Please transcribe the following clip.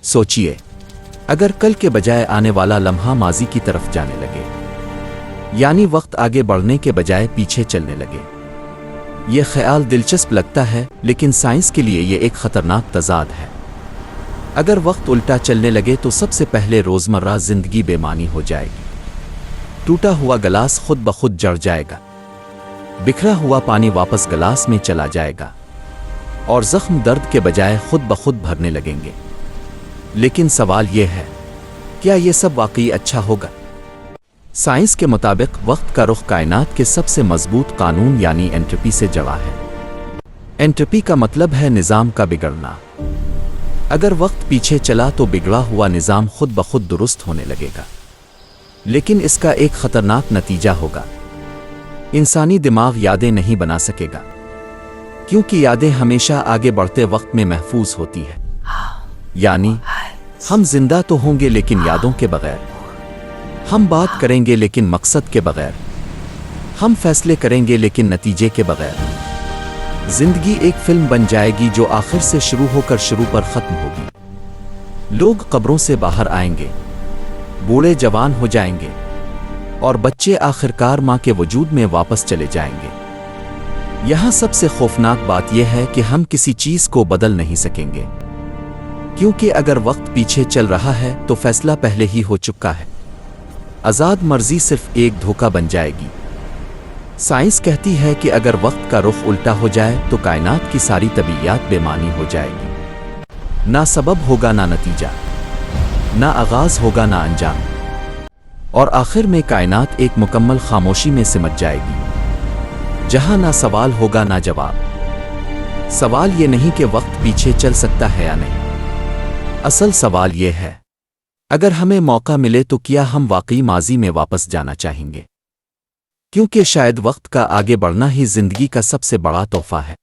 सोचिए, अगर कल के बजाय आने वाला लम्हा माजी की तरफ जाने लगे, यानी वक्त आगे बढ़ने के बजाय पीछे चलने लगे। यह ख्याल दिलचस्प लगता है, लेकिन साइंस के लिए यह एक खतरनाक तजाद है। अगर वक्त उल्टा चलने लगे तो सबसे पहले रोज़मर्रा जिंदगी बेमानी हो जाएगी। टूटा हुआ गिलास खुद ब खुद जड़ जाएगा, बिखरा हुआ पानी वापस गिलास में चला जाएगा, और जख्म दर्द के बजाय खुद ब खुद भरने लगेंगे। लेकिन सवाल यह है, क्या यह सब वाकई अच्छा होगा? साइंस के मुताबिक वक्त का रुख कायनात के सबसे मजबूत कानून यानी एंट्रोपी से जुड़ा है। एंट्रोपी का मतलब है निज़ाम का बिगड़ना। अगर वक्त पीछे चला तो बिगड़ा हुआ निज़ाम खुद ब खुद दुरुस्त होने लगेगा, लेकिन इसका एक खतरनाक नतीजा होगा। इंसानी दिमाग यादें नहीं बना सकेगा, क्योंकि यादें हमेशा आगे बढ़ते वक्त में महफूज होती है। यानी हम जिंदा तो होंगे लेकिन यादों के बगैर, हम बात करेंगे लेकिन मकसद के बगैर, हम फैसले करेंगे लेकिन नतीजे के बगैर। जिंदगी एक फिल्म बन जाएगी जो आखिर से शुरू होकर शुरू पर खत्म होगी। लोग कब्रों से बाहर आएंगे, बूढ़े जवान हो जाएंगे, और बच्चे आखिरकार मां के वजूद में वापस चले जाएंगे। यहां सबसे खौफनाक बात यह है कि हम किसी चीज को बदल नहीं सकेंगे, क्योंकि अगर वक्त पीछे चल रहा है तो फैसला पहले ही हो चुका है। आज़ाद मर्जी सिर्फ एक धोखा बन जाएगी। साइंस कहती है कि अगर वक्त का रुख उल्टा हो जाए तो कायनात की सारी तबीयत बेमानी हो जाएगी। ना सबब होगा ना नतीजा, ना आगाज होगा ना अंजाम, और आखिर में कायनात एक मुकम्मल खामोशी में सिमट जाएगी, जहां ना सवाल होगा ना जवाब। सवाल ये नहीं कि वक्त पीछे चल सकता है या नहीं, असल सवाल ये है, अगर हमें मौका मिले तो क्या हम वाकई माजी में वापस जाना चाहेंगे? क्योंकि शायद वक्त का आगे बढ़ना ही जिंदगी का सबसे बड़ा तोहफा है।